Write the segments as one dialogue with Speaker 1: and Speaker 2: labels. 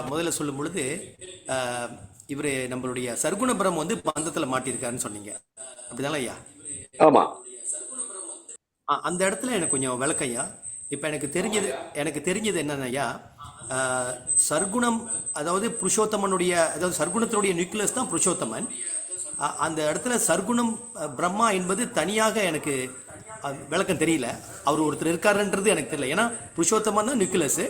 Speaker 1: முதல்ல சொல்லும் பொழுது இவரு நம்மளுடைய சர்க்குணபுரம் வந்து பந்தத்துல மாட்டியிருக்காருன்னு சொன்னீங்க, அப்படிதானே ஐயா?
Speaker 2: ஆமா.
Speaker 1: அந்த இடத்துல எனக்கு கொஞ்சம் விளக்கையா. இப்ப எனக்கு தெரிஞ்சது என்னன்னா, சர்க்குணம், அதாவது புருஷோத்தமனுடைய, அதாவது சர்க்குணத்தினுடைய நியூக்ளியஸ் தான் புருஷோத்தமன். அந்த இடத்துல சர்க்குணம் பிரம்மா என்பது தனியாக எனக்கு விளக்கம் தெரியல. அவர் ஒருத்தர் இருக்காருன்றது எனக்கு தெரியல. ஏன்னா புருஷோத்தமன் தான் நியூக்ளியஸ்,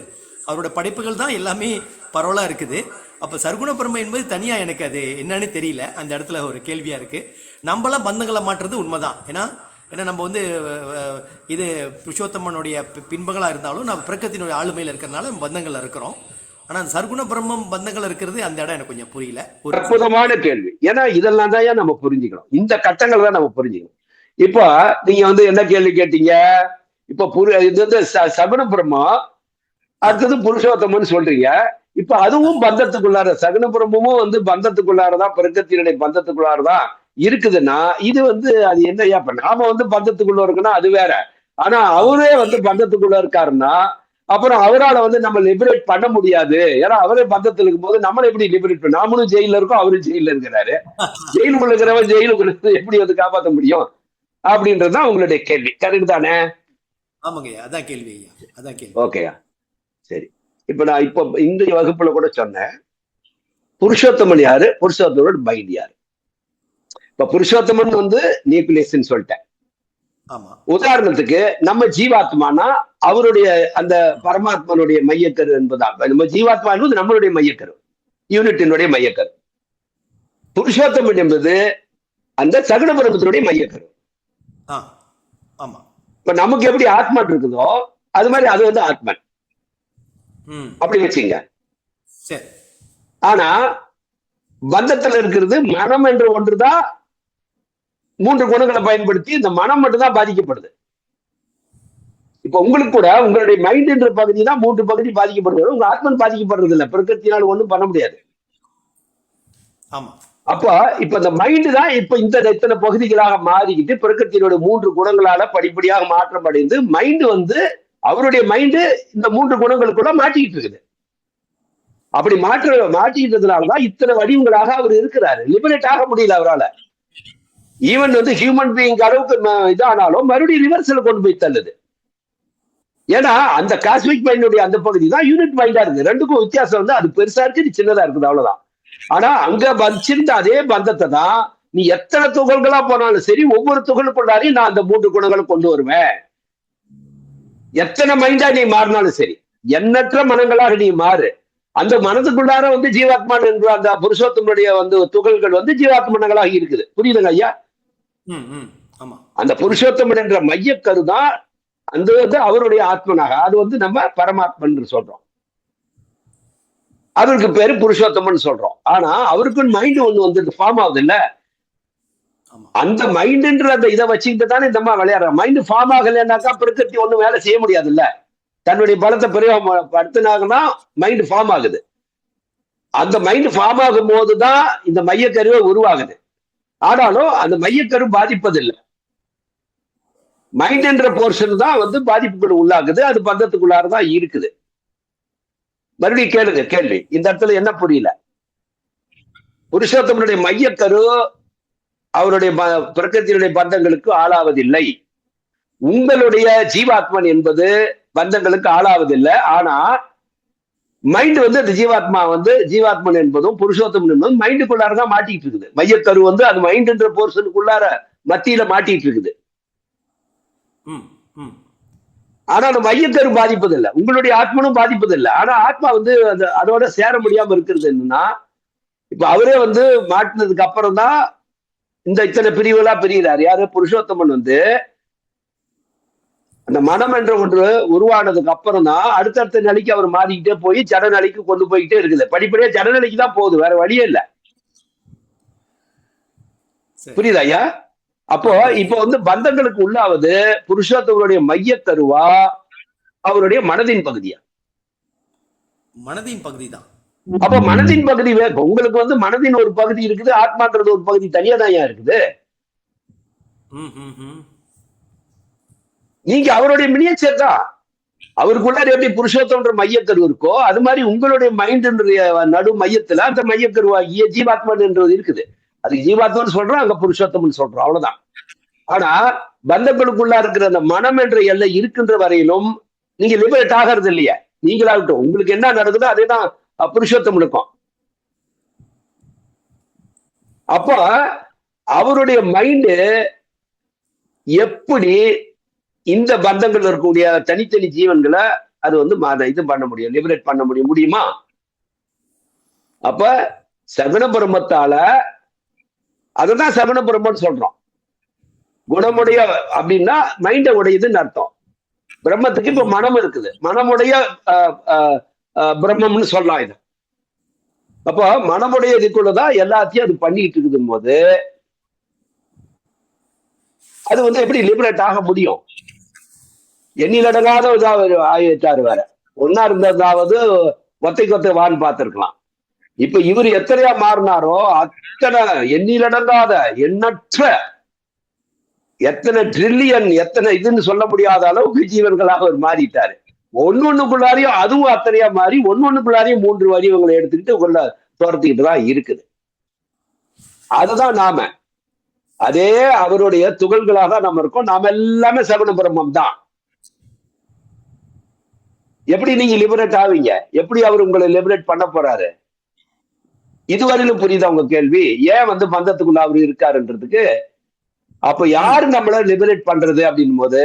Speaker 1: அவரோட படைப்புகள் தான் எல்லாமே பரவலாக இருக்குது. அப்போ சர்க்குண பிரம்மை என்பது தனியாக எனக்கு அது என்னன்னு தெரியல. அந்த இடத்துல ஒரு கேள்வியாக இருக்குது. நம்மளாம் பந்தங்களை மாற்றுறது உண்மைதான். ஏன்னா நம்ம வந்து இது புருஷோத்தமனுடைய பின்பங்களாக இருந்தாலும் நம்ம பிரக்கத்தினுடைய ஆளுமையில் இருக்கிறதுனால பந்தங்கள் இருக்கிறோம். ஆனால் அந்த சர்க்குண பிரம்மம் பந்தங்கள் இருக்கிறது, அந்த இடம் எனக்கு கொஞ்சம் புரியல.
Speaker 2: ஒரு அற்புதமான கேள்வி. ஏன்னா இதெல்லாம் தான் நம்ம புரிஞ்சுக்கணும், இந்த கட்டங்கள் தான் நம்ம புரிஞ்சுக்கணும். இப்போ நீங்க வந்து என்ன கேள்வி கேட்டீங்க? இப்போ இது வந்து சகுன பிரம்மா, அடுத்தது புருஷோத்தமன் சொல்றீங்க. இப்ப அதுவும் பந்தத்துக்குள்ளார, சகுன பிரம்மமும் வந்து பந்தத்துக்குள்ளாரதான், பிரகத்தினுடைய பந்தத்துக்குள்ளாரதான் இருக்குதுன்னா, இது வந்து அது என்னையா பண்ண? நாம வந்து பந்தத்துக்குள்ள இருக்குன்னா அது வேற. ஆனா அவரே வந்து பந்தத்துக்குள்ள இருக்காருன்னா அப்புறம் அவரால் வந்து நம்ம லிபரேட் பண்ண முடியாது. ஏன்னா அவரே பந்தத்தில் இருக்கும் போது நம்மளை எப்படி லிபரேட் பண்ண? நாமளும் ஜெயில இருக்கோம், அவரும் ஜெயில இருக்கிறாரு. ஜெயிலுக்குள்ள இருக்கிறவன் ஜெயிலுக்குள்ள எப்படி வந்து காப்பாற்ற முடியும் அப்படின்றதுதான் உங்களுடைய கேள்வி. கரெக்ட் தானே?
Speaker 1: ஆமாங்க, அதான் கேள்வி ஐயா, அதான் கேள்வி.
Speaker 2: ஓகேயா, சரி. இப்ப நான் இப்போ இந்த வகுப்புல கூட சொன்னேன், புருஷோத்தமன் யாரு, புருஷோத்தமனோட மைண்ட் யாரு. இப்ப புருஷோத்தமன் வந்து நியூக்ளியஸ் சொல்லிட்டேன். உதாரணத்துக்கு நம்ம ஜீவாத்மானா அவருடைய அந்த பரமாத்மனுடைய மையக்கரு என்பதா. நம்ம ஜீவாத்மா என்பது நம்மளுடைய மையக்கரு, யூனிட்டினுடைய மையக்கரு. புருஷோத்தமன் என்பது அந்த சகுன பிரம்மத்தினுடைய மையக்கரு. இப்ப நமக்கு எப்படி ஆத்மா இருக்குதோ அது மாதிரி அது வந்து ஆத்மன், அப்படி வச்சுங்க. ஆனா பந்தத்துல இருக்கிறது மனம் என்ற ஒன்றுதான். 3 குணங்களை பயன்படுத்தி இந்த மனம் மட்டும்தான் பாதிக்கப்படுது. இப்ப உங்களுக்கு கூட உங்களுடைய மைண்ட் என்ற பகுதி தான் 3 பகுதி பாதிக்கப்படுறது. உங்க ஆத்மன் பாதிக்கப்படுறது இல்லை, பிரகிருத்தினால் ஒண்ணும் பண்ண முடியாது. அப்ப இப்ப இந்த மைண்டு தான் இப்ப இந்த இத்தனை பகுதிகளாக மாறிக்கிட்டு பிரகிருத்தினுடைய 3 குணங்களால படிப்படியாக மாற்றம் அடைந்து மைண்டு வந்து அவருடைய மைண்டு இந்த 3 குணங்களுக்குள்ள மாட்டிக்கிட்டு இருக்குது. அப்படி மாட்டிக்கிட்டதுனாலதான் இத்தனை வடிவங்களாக அவர் இருக்கிறாரு. லிபரேட் ஆக முடியல அவரால். ஈவன் வந்து ஹியூமன் பீயிங் அளவுக்கு இதானாலும் மறுபடியும் ரிவர்சல் கொண்டு போய் தள்ளுது. ஏன்னா அந்த காஸ்மிக் மைண்டுடைய அந்த பகுதி தான் யூனிட் மைண்டா இருக்கு. ரெண்டுக்கும் வித்தியாசம் வந்து அது பெருசா இருக்கு, இது சின்னதா இருக்குது, அவ்வளவுதான். ஆனா அங்க வச்சிருந்த அதே பந்தத்தை தான் நீ எத்தனை துகள்களா போனாலும் சரி, ஒவ்வொரு துகளுக்குள்ளாரையும் நான் அந்த 3 குணங்களை கொண்டு வருவேன். எத்தனை மைண்டா நீ மாறினாலும் சரி, எண்ணற்ற மனங்களாக நீ மாறு, அந்த மனதுக்குள்ளார வந்து ஜீவாத்மான் என்ற அந்த புருஷோத்தமனுடைய வந்து துகள்கள் வந்து ஜீவாத்மனங்களாக இருக்குது. புரியுதுங்க ஐயா? அந்த புருஷோத்தமன் என்ற மையக்கரு தான் அந்த வந்து அவருடைய ஆத்மனாக, அது வந்து நம்ம பரமாத்மன் சொல்றோம். அவருக்கு பேரு புருஷோத்தமன் சொல்றோம். ஆனா அவருக்கும் மைண்ட் ஒண்ணு வந்து ஃபார்ம் ஆகுது இல்ல, அந்த மைண்ட்ன்ற அந்த இதை வச்சுக்கிட்டு தானே இந்த மாதிரி விளையாடுற. மைண்ட் ஃபார்ம் ஆகலைன்னாக்கா பிரகிருதி ஒண்ணும் வேலை செய்ய முடியாது இல்ல. தன்னுடைய பலத்தை பிரயோகப்படுத்தினாங்கன்னா மைண்ட் ஃபார்ம் ஆகுது. அந்த மைண்ட் ஃபார்ம் ஆகும் போதுதான் இந்த மையக்கருவை உருவாகுது. ஆனாலும் அந்த மையக்கரு பாதிப்பதில்லை. மைண்ட் என்ற போர்ஷன் தான் வந்து பாதிப்புக்கு உள்ளாகுது. அது பந்தத்துக்குள்ளாரதான் இருக்குது. மறுபடியும் கேளுங்க கேள்வி. இந்த இடத்துல என்ன புரியல? புருஷோத்தமனுடைய மையக்கரு அவருடைய பிரகிருத்தினுடைய பந்தங்களுக்கு ஆளாவதில்லை. உங்களுடைய ஜீவாத்மன் என்பது பந்தங்களுக்கு ஆளாவதில்லை. ஆனா மைண்ட் வந்து அந்த ஜீவாத்மன் என்பதும் புருஷோத்தமன் என்பதும் மைண்டுக்குள்ளாரதான் மாட்டிட்டு இருக்குது. மையக்கரு வந்து அது மைண்ட் என்ற போர்ஷனுக்குள்ளார மத்தியில மாட்டிட்டு இருக்குது. ஆனா அந்த மையக்கரு பாதிப்பதில்லை, உங்களுடைய ஆத்மனும் பாதிப்பதில்லை. ஆனா ஆத்மா வந்து அதோட சேர முடியாம இருக்கிறது என்னன்னா, இப்ப அவரே வந்து மாட்டினதுக்கு அப்புறம் தான் இந்த இத்தனை பிரிவுகளா பிரிகிறார். யாரு? புருஷோத்தமன் வந்து அந்த மனம் என்ற ஒன்று உருவானதுக்கு அப்புறம் தான் அடுத்தடுத்த நிலைக்கு அவர் மாறிக்கிட்டே போய் ஜடநிலைக்கு கொண்டு போய்கிட்டே இருக்குது. படிப்படியா ஜடநிலைக்கு தான் போகுது, வேற வழியே இல்லை. புரியுதா ஐயா? அப்போ இப்ப வந்து பந்தங்களுக்கு உள்ளாவது புருஷோத்தமனுடைய மையக்கருவா அவருடைய மனதின் பகுதியா?
Speaker 1: மனதின் பகுதி தான்.
Speaker 2: அப்ப மனதின் பகுதி உங்களுக்கு வந்து மனதின் ஒரு பகுதி இருக்குது, ஆத்மான்றது ஒரு பகுதி தனியா தான் இருக்குது. நீங்க அவருடைய மினியேச்சர் தான். அவருக்குள்ளார எப்படி புருஷோத்தம்ன்ற மையக்கரு இருக்கோ அது மாதிரி உங்களுடைய மைண்டுடைய நடு மையத்துல அந்த மையக்கருவாகிய ஜீவாத்மன் என்றது இருக்குது. அதுக்கு ஜீவாத்மன் சொல்றோம், அங்க புருஷோத்தம்னு சொல்றோம், அவ்வளவுதான். ஆனா பந்தங்களுக்குள்ள இருக்கிற அந்த மனம் என்ற எல்லை இருக்கின்ற வரையிலும் நீங்க லிபரேட் ஆகிறது இல்லையா? நீங்களாகட்டும் உங்களுக்கு என்ன நடக்குதோ அதே தான் புருஷோத்தம் இருக்கும். அப்ப அவருடைய மைண்டு எப்படி இந்த பந்தங்கள் இருக்கக்கூடிய தனித்தனி ஜீவன்களை அது வந்து இது பண்ண முடியும், லிபரேட் பண்ண முடியுமா? அப்ப சகுன பிரம்மத்தால அதுதான் சகுன பிரம்மன்னு சொல்றோம். குணமுடைய அப்படின்னா மைண்ட உடையதுன்னு அர்த்தம். பிரம்மத்துக்கு இப்ப மனம் இருக்குது, மனமுடைய பிரம்மம்னு சொல்லலாம் இது. அப்போ மனமுடைய இதுக்குள்ளதான் எல்லாத்தையும் அது பண்ணிட்டு இருக்குதும் போது அது வந்து எப்படி லிபரேட் ஆக முடியும்? எண்ணிலடங்காத ஆயிட்டாரு வேற. ஒன்னா இருந்ததாவது ஒத்தை வான்னு பார்த்திருக்கலாம். இப்ப இவர் எத்தனையா மாறினாரோ அத்தனை எண்ணிலடங்காத எண்ணற்ற எத்தனை ட்ரில்லியன் எத்தனை இதுன்னு சொல்ல முடியாத அளவுக்கு ஜீவன்களாக அவர் மாறிட்டாரு. ஒன்னொன்னுக்குள்ளாரையும் அதுவும் அத்தனையா மாறி ஒன்னொன்னுக்குள்ளாரையும் 3 வடிவங்களை எடுத்துக்கிட்டு உள்ள துரத்திக்கிட்டு தான் இருக்குது. அதுதான் நாம, அதே அவருடைய துகள்களாக தான் நம்ம இருக்கோம். நாம எல்லாமே சகுன பிரம்மம் தான். எப்படி நீங்க லிபரேட் ஆவீங்க? எப்படி அவர் உங்களை லிபரேட் பண்ண போறாரு? இதுவரையிலும் புரியுதா உங்க கேள்வி? ஏன் வந்து பந்தத்துக்குள்ள அவர் இருக்காருன்றதுக்கு. அப்ப யாரு நம்மள லிபரேட் பண்றது அப்படின் போது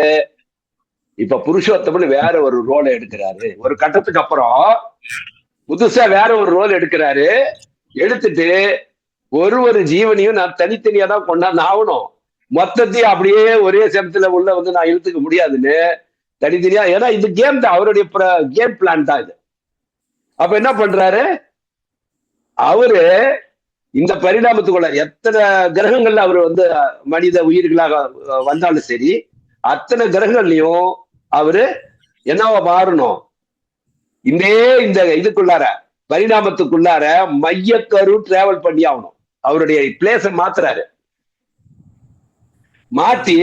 Speaker 2: இப்ப புருஷோத்தமன் வேற ஒரு ரோலை எடுக்கிறாரு. ஒரு கட்டத்துக்கு அப்புறம் புதுசா வேற ஒரு ரோல் எடுக்கிறாரு. எடுத்துட்டு ஒரு ஜீவனையும் நான் தனித்தனியா தான் கொண்டாந்து ஆகணும், மொத்தத்தையும் அப்படியே ஒரே சமத்துல உள்ள வந்து நான் இழுத்துக்க முடியாதுன்னு தனித்தனியா. ஏன்னா இது கேம் தான், அவருடைய கேம் பிளான் தான் இது. அப்ப என்ன பண்றாரு அவரு? இந்த பரிணாமத்துக்குள்ள எத்தனை கிரகங்கள்ல அவர் வந்து மனித உயிர்களாக வந்தாலும் சரி, அத்தனை கிரகங்கள்லயும் அவரு என்னவா மாறணும்? இந்த இதுக்குள்ளார பரிணாமத்துக்குள்ளார மையக்கரு டிராவல் பண்ணி ஆகணும். அவருடைய பிளேஸ மாத்துறாரு. மாத்தி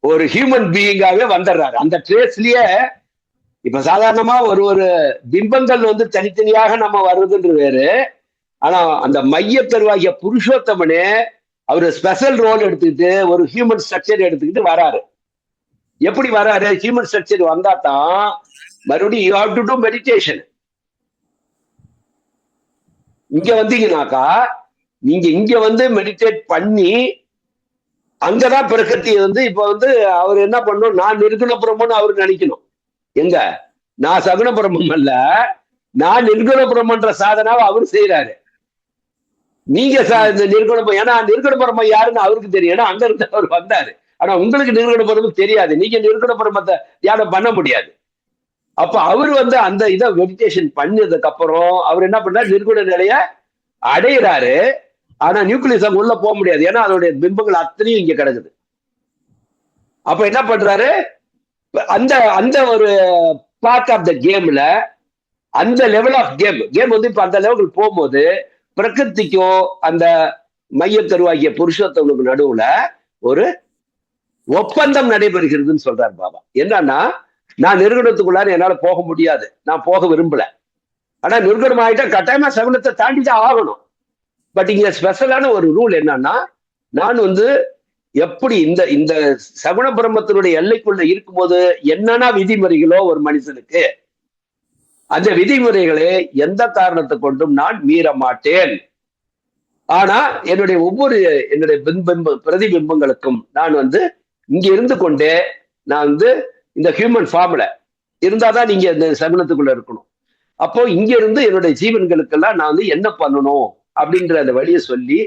Speaker 2: ஒரு ஹியூமன் பீயிங்காவே வந்துடுறாரு. அந்த ட்ரேஸ்லயே இப்ப சாதாரணமா ஒரு பிம்பங்கள் வந்து தனித்தனியாக நம்ம வருதுன்ற வேறு. ஆனா அந்த மையக்கருவாகிய புருஷோத்தமனே அவரு ஸ்பெஷல் ரோல் எடுத்துக்கிட்டு ஒரு ஹியூமன் ஸ்ட்ரக்சர் எடுத்துக்கிட்டு வராரு. எப்படி வராரு? ஹியூமன் ஸ்ட்ரக்சர் வந்தா தான் மறுபடியும் you have to to meditation. இங்க வந்தீங்கன்னாக்கா நீங்க இங்க வந்து மெடிடேட் பண்ணி அங்கதான் பிரகிருதி வந்து இப்ப வந்து அவர் என்ன பண்ணணும்? நான் நிர்குணபுரம்னு அவரு நினைக்கணும். எங்க நான் சகுனபுரமம் அல்ல, நான் நிர்குணபுரம்ன்ற சாதனாவை அவரு செய்யறாரு. நீங்க இந்த நிர்குணபுரம், ஏன்னா நிர்குணபுரமம் யாருன்னு அவருக்கு தெரியும், ஏன்னா அங்க இருந்து அவர் வந்தாரு. ஆனா உங்களுக்கு நிர்குணபுரமும் தெரியாது, நீங்க நிர்குணபுரமத்தை தியானம் பண்ண முடியாது. அப்ப அவர் வந்து அந்த இதை மெடிடேஷன் பண்ணதுக்கு அப்புறம் அவர் என்ன பண்றாரு? நிர்குண நிலைய அடையிறாரு. ஆனா நியூக்ளியஸ் உள்ள போக முடியாது, ஏன்னா அதோடைய பிம்பங்கள் அத்தனையும் இங்க கிடக்குது. அப்ப என்ன பண்றாரு? அந்த அந்த ஒரு பார்ட் ஆஃப் த கேம்ல அந்த லெவல் ஆஃப் கேம் வந்து இப்ப அந்த லெவலுக்கு போகும்போது பிரகிருதிக்கும் அந்த மையக்கருவாகிய புருஷோத்தமனுக்கு நடுவுல ஒரு ஒப்பந்தம் நடைபெறுகிறதுன்னு சொல்றாரு பாபா. என்னன்னா, நான் நிர்குணத்துக்குள்ளார என்னால போக முடியாது, நான் போக விரும்பல. ஆனா நிர்குணம் ஆயிட்டா கட்டாயமா சகுனத்தை தாண்டிதான் ஆகணும். பட் இங்க ஸ்பெஷலான ஒரு ரூல் என்னன்னா, நான் வந்து எப்படி இந்த சகுன பிரம்மத்தினுடைய எல்லைக்குள்ள இருக்கும்போது என்னன்னா விதிமுறைகளோ ஒரு மனுஷனுக்கு, அந்த விதிமுறைகளை எந்த காரணத்தை கொண்டும் நான் மீற மாட்டேன். ஆனா என்னுடைய பிரதிபிம்பங்களுக்கும் நான் வந்து இங்க இருந்து கொண்டே நான் வந்து இந்த ஹியூமன் ஃபார்ம்ல இருந்தாதான் நீங்க இந்த சகுனத்துக்குள்ள இருக்கணும். அப்போ இங்க இருந்து என்னுடைய ஜீவன்களுக்கெல்லாம் நான் வந்து என்ன பண்ணணும் அப்படின்ற அந்த வழியை சொல்லி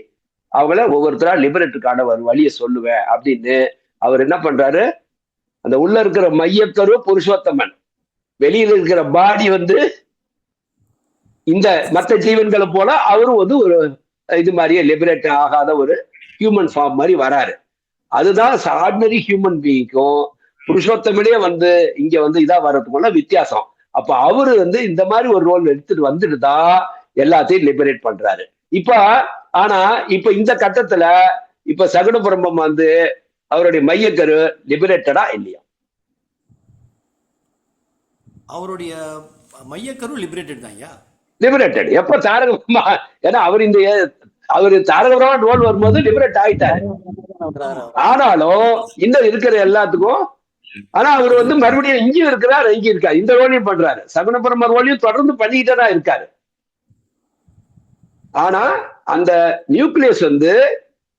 Speaker 2: அவங்கள ஒவ்வொருத்தரா லிபரேட்டுக்கான ஒரு வழியை சொல்லுவேன் அப்படின்னு அவர் என்ன பண்றாரு? அந்த உள்ள இருக்கிற மையக்கரு புருஷோத்தமன், வெளியில இருக்கிற பாடி வந்து இந்த மற்ற ஜீவன்களை போல அவரும் வந்து ஒரு இது மாதிரியே லிபரேட் ஆகாத ஒரு ஹியூமன் ஃபார்ம் மாதிரி வராரு. அதுதான் ஆர்டினரி ஹியூமன் பீயிங்க்கும் புருஷோத்தமனே வந்து இங்க வந்து இதா வர்றதுக்குள்ள வித்தியாசம். அப்ப அவரு வந்து இந்த மாதிரி ஒரு ரோல் எடுத்துட்டு வந்துட்டு தான் எல்லாத்தையும் லிபரேட் பண்றாரு. ஆனா இப்ப இந்த கட்டத்துல இப்ப சகுன பிரம்மம் வந்து அவருடைய மையக்கரு லிபரேட்டடா இல்லையா?
Speaker 1: அவருடைய மையக்கரு லிபரேட்டட் தான் ஐயா.
Speaker 2: லிபரேட்டட். எப்ப தாரக பிரம்மா, ஏன்னா அவரு தாரக பிரம்மா ரோல் வரும்போது லிபரேட் ஆயிட்டாரு. ஆனாலும் இன்னும் இருக்கிற எல்லாத்துக்கும், ஆனா அவர் வந்து மறுபடியும் இங்கேயும் இருக்கிறார், இங்கே இருக்காரு, இந்த ரோலையும் பண்றாரு, சகுன பிரம்ம ரோலையும் தொடர்ந்து பண்ணிக்கிட்டே தான் இருக்காரு. ஆனா அந்த நியூக்ளியஸ் வந்து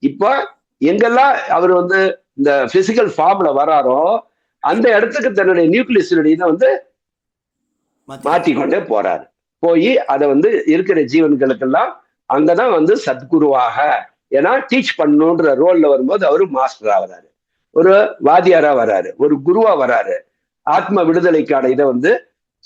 Speaker 2: இப்ப எங்கெல்லாம் அவர் வந்து இந்த பிசிக்கல் ஃபார்ம்ல வராரோ அந்த இடத்துக்கு தன்னுடைய நியூக்ளியஸுடைய இதை வந்து மாற்றிக்கொண்டே போறாரு. போய் அதை வந்து இருக்கிற ஜீவன்களுக்கெல்லாம் அங்கதான் வந்து சத்குருவாக, ஏன்னா டீச் பண்ணணுன்ற ரோல்ல வரும்போது அவரு மாஸ்டரா வராரு, ஒரு வாத்தியாரா வராரு, ஒரு குருவா வராரு. ஆத்ம விடுதலைக்கான இதை வந்து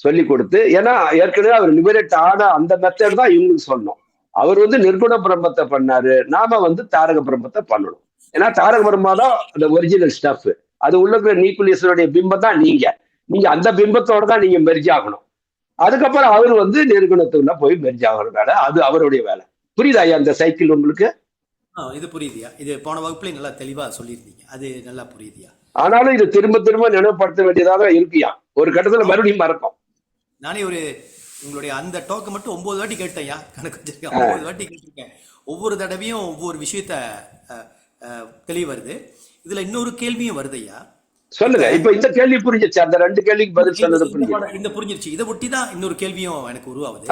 Speaker 2: சொல்லி கொடுத்து, ஏன்னா ஏற்கனவே அவர் லிபரேட் ஆன அந்த மெத்தட் தான் இவங்களுக்கு சொன்னோம். அவர் வந்து நிர்குண பிரம்மத்தை பண்ணாரு, நாம வந்து தாரக பிரம்மத்தை பண்ணணும். ஏன்னா தாரக பிரம்மா தான் அந்த ஒரிஜினல் ஸ்டஃப். அது உள்ள இருக்கிற நியூக்ளியஸனுடைய பிம்பம் தான் நீங்க அந்த பிம்பத்தோட தான் நீங்க மெர்ஜ் ஆகணும். அதுக்கப்புறம் அவர் வந்து நிர்குணத்துக்குள்ள போய் மெர்ஜ் ஆகணும்னால அது அவருடைய வேலை. புரியுதா ஐயா அந்த சைக்கிள் உங்களுக்கு?
Speaker 1: இது புரியுதுயா. இது போன வகுப்புல நல்லா தெளிவா சொல்லியிருந்தீங்க, அது நல்லா புரியுதுயா.
Speaker 2: ஆனாலும் இது திரும்ப திரும்ப நினைவுபடுத்த வேண்டியதாக இருக்குயா, ஒரு கட்டத்துல மறுபடியும் மறக்கும்.
Speaker 1: நானே உங்களுடைய அந்த டோக்கை மட்டும் 9 வாட்டி கேட்டேன்யா, கணக்கு வச்சிருக்கேன். 9 வாட்டி கேட்டிருக்கேன். ஒவ்வொரு தடவையும் ஒவ்வொரு விஷயத்த தெளிவு வருது. இதுல இன்னொரு கேள்வியும் வருது ஐயா.
Speaker 2: சொல்லுங்க. இப்ப இந்த கேள்வி புரிஞ்சிச்சு, அந்த 2 கேள்விக்கு பதில் சொன்னது புரிஞ்சு.
Speaker 1: இந்த புரிஞ்சிருச்சு. இதை ஒட்டி தான் இன்னொரு கேள்வியும் எனக்கு உருவாகுது.